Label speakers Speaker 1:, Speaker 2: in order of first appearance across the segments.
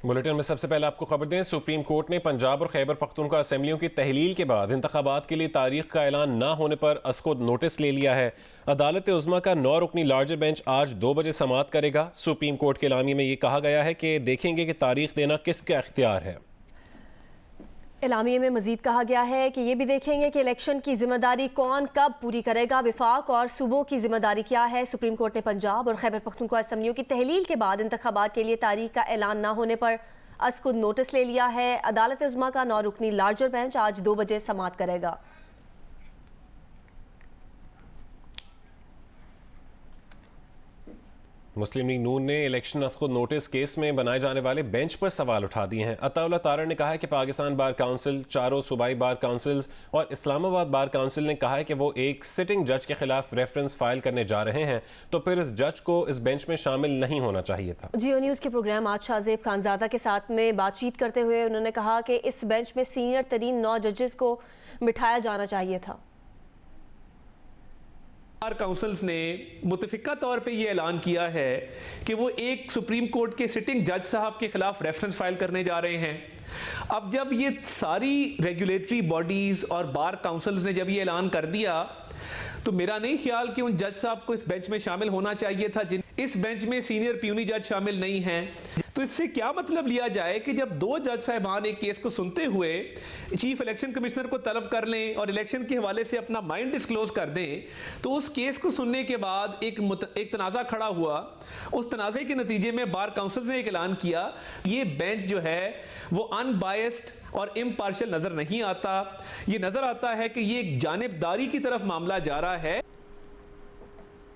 Speaker 1: Bulletin में सबसे पहले आपको खबर दें, सुप्रीम कोर्ट ने पंजाब और खैबर पख्तूनख्वा असेंबलियों की तहलील के बाद इंतखाबात के लिए तारीख का ऐलान न होने पर असको नोटिस ले लिया है। अदालत उज़्मा का 9 रुकनी लार्जर बेंच आज 2 बजे समाअत करेगा। सुप्रीम कोर्ट के एलामी में ये कहा गया है कि देखेंगे कि तारीख देना किसका इख्तियार है।
Speaker 2: एलामिये में मजीद कहा गया है कि ये भी देखेंगे कि इलेक्शन की जिम्मेदारी कौन कब पूरी करेगा, विफाक और सूबों की जिम्मेदारी क्या है। सुप्रीम कोर्ट ने पंजाब और खैबर पख्तूनख्वा असेंबलियों की तहलील के बाद इंतखाबात के लिए तारीख का ऐलान न होने पर असकुद नोटिस ले लिया है। अदालत उज़्मा का 9 रुकनी लार्जर बेंच आज 2 बजे समाअत करेगा।
Speaker 1: मुस्लिम लीग नून ने इलेक्शन असकुद नोटिस केस में बनाए जाने वाले बेंच पर सवाल उठा दिए हैं। अताउल्लाह तारड़ ने कहा है कि पाकिस्तान बार काउंसिल, चारों सूबाई बार काउंसिल्स और इस्लामाबाद बार काउंसिल ने कहा है कि वो एक सिटिंग जज के खिलाफ रेफरेंस फाइल करने जा रहे हैं, तो फिर इस जज को इस बेंच में शामिल नहीं होना चाहिए था।
Speaker 2: जियो न्यूज़ के प्रोग्राम आज शाहजेब खानजादा के साथ में बातचीत करते हुए उन्होंने कहा कि इस बेंच में सीनियर तरीन 9 जजेस को बिठाया जाना चाहिए था।
Speaker 3: बार काउंसिल्स ने मुतफिका तौर पे ये ऐलान किया है कि वो एक सुप्रीम कोर्ट के सिटिंग जज साहब के खिलाफ रेफरेंस फाइल करने जा रहे हैं। अब जब ये सारी रेगुलेटरी बॉडीज और बार काउंसिल्स ने जब ये ऐलान कर दिया, तो मेरा नहीं ख्याल कि उन जज साहब को इस बेंच में शामिल होना चाहिए था। इस बेंच में सीनियर प्यूनी जज शामिल नहीं हैं। तो इससे क्या मतलब लिया जाए कि जब 2 जज साहिबान एक केस को सुनते हुए चीफ इलेक्शन कमिश्नर को तलब कर लें और इलेक्शन के हवाले से अपना माइंड डिस्क्लोज कर दें, तो उस केस को सुनने के बाद एक तनाज़ा खड़ा हुआ। उस तनाज़े के नतीजे में बार काउंसिल ने एक ऐलान किया, ये बेंच जो है वो अनबायस्ड और इम्पार्शियल नजर नहीं आता। ये नजर आता है कि ये एक जानिबदारी की तरफ मामला जा रहा है।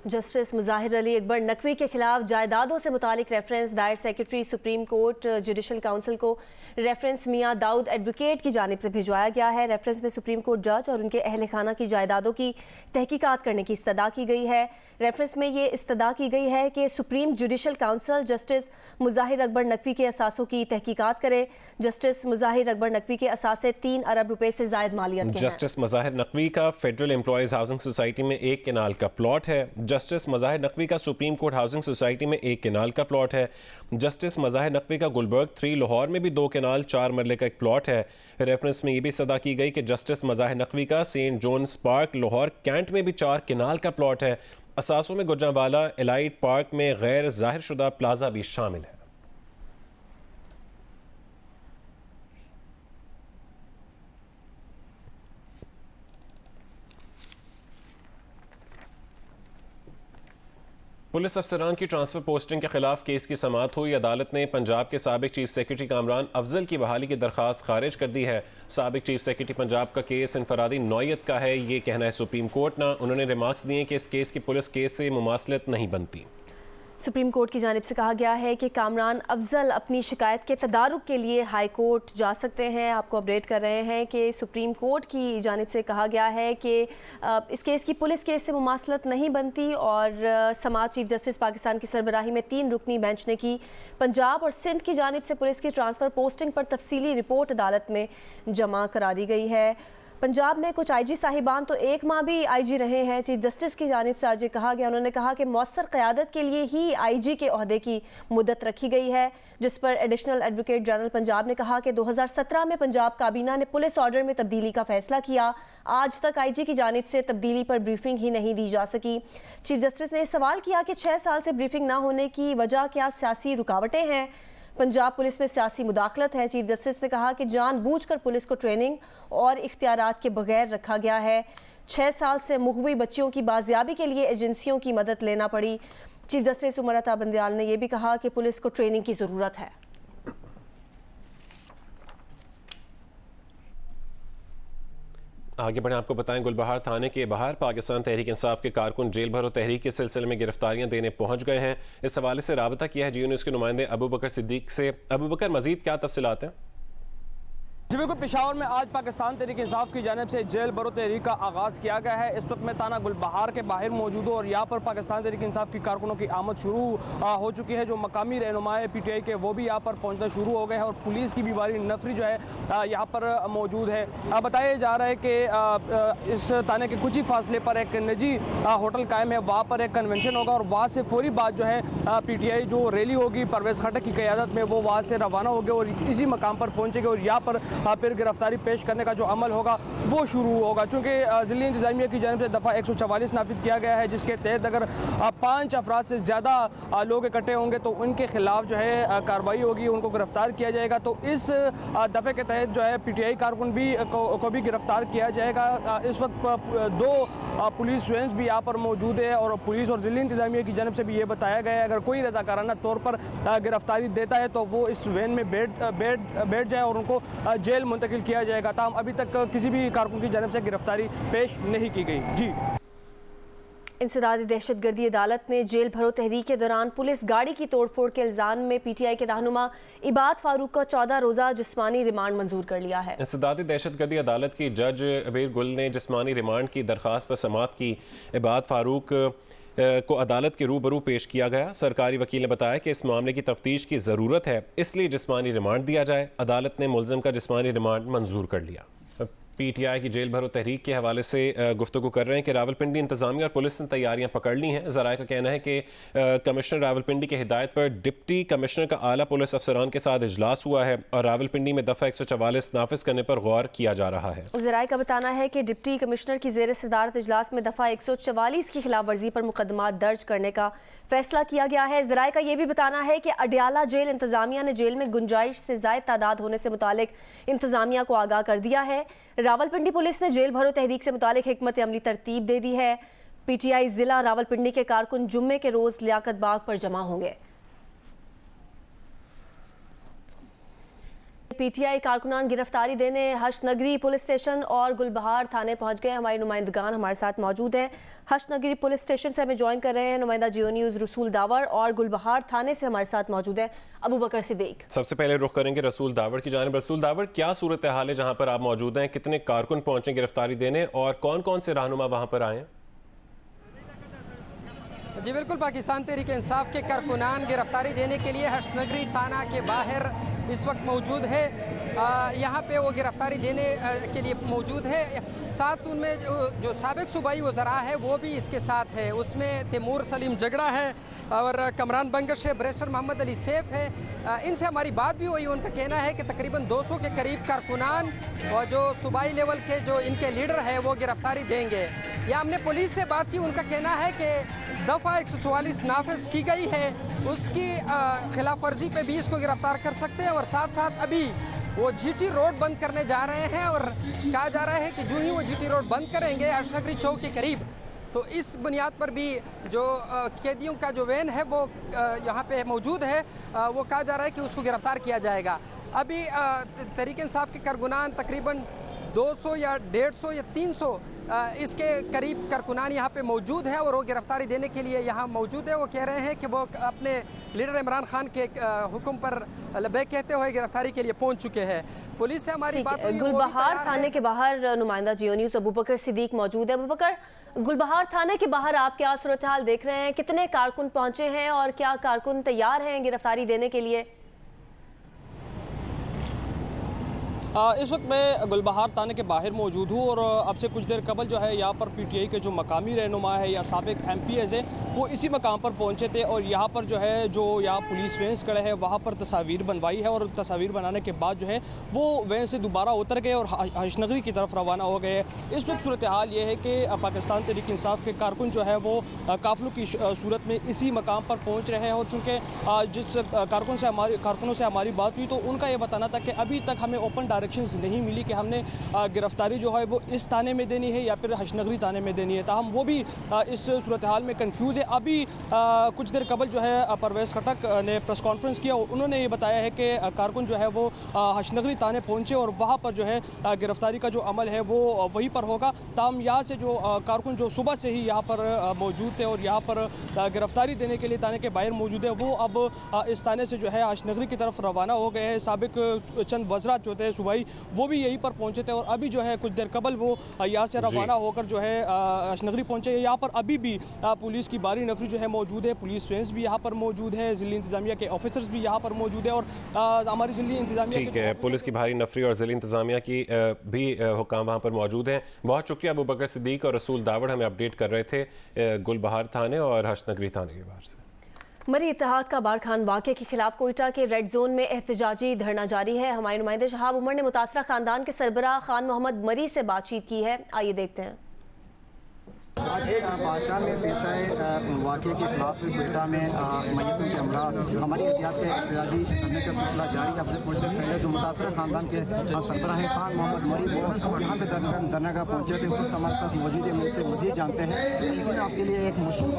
Speaker 2: जस्टिस मुजाहिर अली अकबर नकवी के खिलाफ जायदादों से मुतालिक रेफरेंस दायर secretary supreme court judicial council को रेफरेंस मियां दाऊद एडवोकेट की जानिब से भिजवाया गया है। रेफरेंस में सुप्रीम कोर्ट जज और उनके अहल खाना की जायदादों की तहकीकात करने की इस्तदा की गई है। रेफरेंस में ये इस्तदा की गई है कि supreme judicial council justice Mazahar Akbar Naqvi के असासों की तहकीकात करे। जस्टिस मुजाहिर अकबर नकवी के असासे 3 अरब रुपए से जायद मालियत के हैं।
Speaker 1: जस्टिस मुजाहिर नकवी का फेडरल एम्प्लॉयज हाउसिंग सोसाइटी में 1 केनाल का प्लॉट है। जस्टिस मुजाहिर नकवी का सुप्रीम कोर्ट हाउसिंग सोसाइटी में 1 केनाल का प्लॉट है। जस्टिस मुजाहिर नकवी का गुलबर्ग 3 लाहौर में भी 2 केनाल 4 मरले का एक प्लॉट है। रेफरेंस में ये भी सदा की गई कि जस्टिस मुजाहिर नकवी का Saint John's Park Lahore cantt में भी 4 केनाल का प्लॉट है। असासों में गुजरांवाला एलाइट पार्क में गैर जाहिर शुदा प्लाजा भी शामिल है। पुलिस अफसरान की ट्रांसफर पोस्टिंग के खिलाफ केस की समाअत हुई। अदालत ने पंजाब के साबिक चीफ सेक्रेटरी कामरान अफजल की बहाली की दरखास्त खारिज कर दी है। साबिक चीफ सेक्रेटरी पंजाब का केस इनफरादी नौयत का है, ये कहना है सुप्रीम कोर्ट ना। उन्होंने रिमार्क्स दिए कि इस केस की पुलिस केस से मुमासलत नहीं बनती।
Speaker 2: सुप्रीम कोर्ट की जानिब से कहा गया है कि कामरान अफजल अपनी शिकायत के तदारुक के लिए हाई कोर्ट जा सकते हैं। आपको अपडेट कर रहे हैं कि सुप्रीम कोर्ट की जानिब से कहा गया है कि इस केस की पुलिस केस से मुमासलत नहीं बनती और समाअत चीफ जस्टिस पाकिस्तान की सरबराही में 3 रुकनी बेंच ने की। पंजाब और सिंध की जानिब से पुलिस की ट्रांसफ़र पोस्टिंग पर तफसीली रिपोर्ट अदालत में जमा करा दी गई है। पंजाब में कुछ आईजी साहिबान तो 1 माह भी आईजी रहे हैं। चीफ जस्टिस की जानिब से आज ये कहा गया, उन्होंने कहा कि मौसर क़यादत के लिए ही आईजी के ओहदे की मुद्दत रखी गई है, जिस पर एडिशनल एडवोकेट जनरल पंजाब ने कहा कि 2017 में पंजाब काबीना ने पुलिस ऑर्डर में तब्दीली का फैसला किया। आज तक आईजी की जानिब से तब्दीली पर ब्रीफिंग ही नहीं दी जा सकी। चीफ जस्टिस ने सवाल किया कि 6 साल से ब्रीफिंग ना होने की वजह क्या सियासी रुकावटें हैं, पंजाब पुलिस में सियासी मुदाखलत है। चीफ जस्टिस ने कहा कि जानबूझकर पुलिस को ट्रेनिंग और इख्तियारात के बगैर रखा गया है। 6 साल से मुगवी बच्चियों की बाजियाबी के लिए एजेंसियों की मदद लेना पड़ी। चीफ जस्टिस उमर अता बंदयाल ने यह भी कहा कि पुलिस को ट्रेनिंग की ज़रूरत है।
Speaker 1: आगे बढ़े आपको बताएं, गुलबहार थाने के बाहर पाकिस्तान तहरीक इंसाफ के कारकुन जेल भरो तहरीक के सिलसिले में गिरफ्तारियां देने पहुंच गए हैं। इस हवाले से राबता किया है जियो न्यूज़ के नुमाइंदे अबू बकर सिद्दीक से। अबू बकर, मजीद क्या तफसीलात हैं?
Speaker 4: जी बिल्कुल, पेशावर में आज पाकिस्तान तहरीक इंसाफ की जानिब से जेल भरो तहरीक का आगाज़ किया गया है। इस वक्त मैं थाना गुलबहार के बाहर मौजूद हूँ और यहाँ पर पाकिस्तान तहरीक इंसाफ की कारकुनों की आमद शुरू हो चुकी है। जो मकामी रहनुमाए PTI के वो भी यहाँ पर पहुँचना शुरू हो गए हैं और पुलिस की भी भारी नफरी जो है यहाँ पर मौजूद है। बताया जा रहा है कि इस थाने के कुछ ही फासले पर एक निजी होटल कायम है, वहाँ पर एक कन्वेंशन होगा और वहाँ से फौरी बाद जो है PTI जो रैली होगी परवेज़ खट्टक की क़यादत में वो वहाँ से रवाना होगी और इसी मकाम पर पहुँचेंगे और यहाँ पर फिर गिरफ्तारी पेश करने का जो अमल होगा वो शुरू होगा। चूँकि ज़िली इंतज़ामिया की जानिब से दफ़ा 144 नाफिज किया गया है, जिसके तहत अगर 5 अफराद से ज़्यादा लोग इकट्ठे होंगे तो उनके खिलाफ जो है कार्रवाई होगी, उनको गिरफ्तार किया जाएगा। तो इस दफ़े के तहत जो है PTI कारकुन भी को भी गिरफ्तार किया जाएगा। इस वक्त 2 पुलिस वैन्स भी यहाँ पर मौजूद है और पुलिस और ज़िली इंतज़ामिया की जानिब से भी ये बताया गया है अगर कोई रज़ाकाराना तौर पर गिरफ्तारी देता है तो वो इस वैन में बैठ जाए और उनको जेल मुंतकिल किया जाएगा। ताहम अभी तक किसी भी कारकुन की जानिब से गिरफ्तारी पेश नहीं की गई। जी,
Speaker 2: इंसदादी दहशतगर्दी अदालत ने जेल भरो तहरीक के दौरान पुलिस गाड़ी की तोड़फोड़ के इल्ज़ाम में PTI के रहनुमा इबाद फारूक का 14 रोज़ा जिस्मानी रिमांड मंजूर कर लिया है।
Speaker 1: इंसदादी दहशतगर्दी अदालत की जज अबीर गुल ने जिस्मानी रिमांड की दरख्वास्त पर समाअत की। इबाद फारूक को अदालत के रूबरू पेश किया गया। सरकारी वकील ने बताया कि इस मामले की तफ्तीश की ज़रूरत है, इसलिए जिस्मानी रिमांड दिया जाए। अदालत ने मुल्ज़िम का जिस्मानी रिमांड मंजूर कर लिया। PTI की जेल भरो तहरीक के हवाले से गुफ्तगू कर रहे हैं कि रावलपिंडी इंतज़ामिया और पुलिस ने तैयारियां पकड़ ली हैं। ज़राए का कहना है कि कमिश्नर रावलपिंडी की हिदायत पर डिप्टी कमिश्नर का आला पुलिस अफसरान के साथ इजलास हुआ है और रावलपिंडी में दफ़ा 144 नाफिज करने पर गौर किया जा रहा है।
Speaker 2: ज़राए का बताना है कि डिप्टी कमिश्नर की ज़ेर सदारत इजलास में दफ़ा 144 की खिलाफ वर्जी पर मुकदमा दर्ज करने का फैसला किया गया है। ज़राए का यह भी बताना है कि अडियाला जेल इंतज़ामिया ने जेल में गुंजाइश से ज़ायद तादाद होने से मुतालिक इंतज़ामिया को आगाह कर दिया है। रावलपिंडी पुलिस ने जेल भरो तहरीक से मुतालिक हिकमत अमली तरतीब दे दी है। PTI ज़िला रावलपिंडी के कारकुन जुम्मे के रोज़ लियाकत बाग पर जमा होंगे। PTI कारकुनान गिरफ्तारी देने हशनगरी पुलिस स्टेशन और गुलबहार थाने पहुंच गए। हमारे नुमाइंदगान हमारे साथ मौजूद हैं। हशनगरी पुलिस स्टेशन से हमें ज्वाइन कर रहे हैं नुमाइंदा जियो न्यूज़ रसूल दावर और गुलबहार थाने से हमारे साथ मौजूद है अबू बकर सिद्दीक।
Speaker 1: सबसे पहले रुख करेंगे रसूल दावर की जानिब। रसूल दावर, क्या सूरत हाल है जहाँ पर आप मौजूद हैं? कितने कारकुन पहुंचे गिरफ्तारी देने और कौन कौन से रहनुमा वहाँ पर आए?
Speaker 5: जी बिल्कुल, पाकिस्तान तहरीक इंसाफ के कारकुनान गिरफ्तारी देने के लिए हशनगरी थाना के बाहर इस वक्त मौजूद है। यहाँ पे वो गिरफ्तारी देने के लिए मौजूद है। साथ उनमें जो साबिक सूबाई वज़रा है वो भी इसके साथ है। उसमें तैमूर सलीम जगड़ा है और कमरान बंगश है, बैरिस्टर मोहम्मद अली सैफ है। इनसे हमारी बात भी हुई। उनका कहना है कि तकरीबन 200 के करीब कारकुनान और जो सूबाई लेवल के जो इनके लीडर है वो गिरफ्तारी देंगे। या हमने पुलिस से बात की, उनका कहना है कि दफ़ा 144 नाफिज की गई है, उसकी खिलाफ वर्जी पे भी इसको गिरफ्तार कर सकते हैं और साथ साथ अभी वो GT रोड बंद करने जा रहे हैं और कहा जा रहा है कि जो ही वो GT रोड बंद करेंगे हशनगरी चौक के करीब, तो इस बुनियाद पर भी जो कैदियों का जो वैन है वो यहाँ पे मौजूद है, वो कहा जा रहा है कि उसको गिरफ्तार किया जाएगा। अभी तहरीक इंसाफ के कारकुनान तकरीबन 200 या 150 या 300 इसके करीब कारकुनान यहाँ पे मौजूद है और वो गिरफ्तारी देने के लिए यहाँ मौजूद है। वो कह रहे हैं कि वो अपने लीडर इमरान खान के हुक्म पर लबैक कहते हुए गिरफ्तारी के लिए पहुँच चुके हैं। पुलिस से हमारी बात हुई।
Speaker 2: गुलबहार थाने के बाहर नुमाइंदा जियो न्यूज़ अबू बकर सिद्दीक मौजूद है। अबू बकर, गुलबहार थाने के बाहर आप क्या सूरत हाल देख रहे हैं? कितने कारकुन पहुंचे हैं और क्या कारकुन तैयार हैं गिरफ्तारी देने के लिए?
Speaker 4: इस वक्त मैं गुलबहार थाने के बाहर मौजूद हूँ और अब से कुछ देर कबल जो है यहाँ पर PTI के जो मकामी रहनुमा है या साबिक MPs है वो इसी मकाम पर पहुँचे थे और यहाँ पर जो है जो यहाँ पुलिस वैन खड़े हैं वहाँ पर तस्वीर बनवाई है और तस्वीर बनाने के बाद जो है वो वैन से दोबारा उतर गए और हशनगरी की तरफ रवाना हो गए। इस वक्त सूरत हाल ये है कि पाकिस्तान तहरीक इंसाफ के कारकुन जो है वो काफिलों की सूरत में इसी मकाम पर पहुँच रहे हैं और चूँकि जिस कारकुनों से हमारी बात हुई तो उनका ये बताना था कि अभी तक हमें ओपन डायरेक्शंस नहीं मिली कि हमने गिरफ्तारी जो है वो इस थाने में देनी है या फिर हशनगरी थाने में देनी है। ताहम वो भी इस सूरत हाल में कंफ्यूज है मुझे अभी कुछ देर कबल जो है परवेज़ खटक ने प्रेस कॉन्फ्रेंस किया। उन्होंने ये बताया है कि कारकुन जो है वो हशनगरी थाने पहुँचे और वहाँ पर जो है गिरफ्तारी का जो अमल है वो वहीं पर होगा। ताहम यहाँ से जो कारकुन जो सुबह से ही यहाँ पर मौजूद थे और यहाँ पर गिरफ्तारी देने के लिए थाने के बाहर मौजूद है, वो अब इस थाने से जो है हशनगरी की तरफ रवाना हो गए हैं। साबिक चंद वज़रात जो थे सूबाई, वो भी यहीं पर पहुँचे थे और अभी जो है कुछ देर कबल वो यहाँ से रवाना होकर जो है हशनगरी पहुँचे। यहाँ पर अभी भी पुलिस की भारी नफरी जो है मौजूद है, पुलिस फ्रेंड्स भी यहाँ पर मौजूद है, ज़िली इंतज़ामिया के ऑफिसर्स भी यहाँ पर मौजूद है और हमारी ज़िली इंतज़ामिया
Speaker 1: ठीक है, पुलिस की भारी नफरी और ज़िली इंतज़ामिया की भी हुकाम वहाँ पर मौजूद हैं। बहुत शुक्रिया अबू बकर सिद्दीक और रसूल दावड़ हमें अपडेट कर रहे थे गुलबहार थाने और हशनगरी थाने के बाहर से।
Speaker 2: मरी इत्तेहाद का बार खान वाक़े के खिलाफ कोयटा के रेड जोन में एहतजाजी धरना जारी है। हमारे नुमाइंदे शहाब उमर ने मुतासरा खानदान के सरबराह खान मोहम्मद मरी से बातचीत की है, आइए देखते हैं।
Speaker 6: आज एक बादशाह में पेश आए वाक़े के खिलाफ कोयटा में मैयतों के हमरा हमारी एहतियात का एहतजाजी करने का सिलसिला जारी। अब से कुछ देर पहले जो मुतासरा खानदान के सरबराह खान मोहम्मद मरी वो यहाँ पे दरगाह पहुँचे थे, उस वक्त हमारे साथ मौजूद है, मुझसे मज़ीद जानते हैं। लेकिन आपके लिए एक मशहूर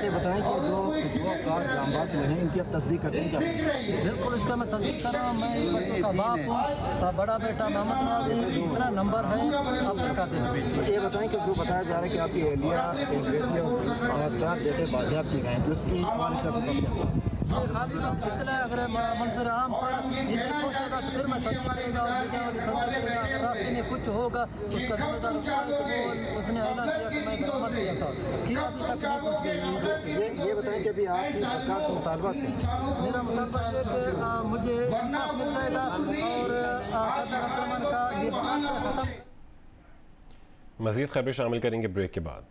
Speaker 6: ये बताएं कि जो अफराद जामबाज हुए हैं इनकी अब तस्दीक करते हैं।
Speaker 7: बिल्कुल इसका मैं तस्दीक कर रहा हूँ। मैं इन बच्चों का बाप हूँ, बड़ा बेटा मोहम्मद नवाज़ी, तीसरा नंबर है अब्दुल कादिर।
Speaker 6: ये बताएं कि जो बताया जा रहा है कि आपकी एहलिया और 4 बेटे बाजियाब किए गए हैं, उसकी
Speaker 7: खाली इतना अगर मंजर आम पर पहुँचेगा तो फिर मैं सच करेगा और मीडिया वाली खबर करेगा। अगर रास्ते में कुछ होगा उसका जिम्मेदार उसने ऐलान किया कि मैं गवर्नमेंट किया था, फिर अभी तक नहीं पहुँच गई।
Speaker 6: ये बताएं कि अभी आपकी सरकार से मुतालबा है।
Speaker 7: मेरा मुतालबा है कि मुझे इंसाफ मिल जाएगा और सदर अब्दुल रहमान का ये बात खत्म।
Speaker 1: मज़ीद खबरें शामिल करेंगे ब्रेक के बाद।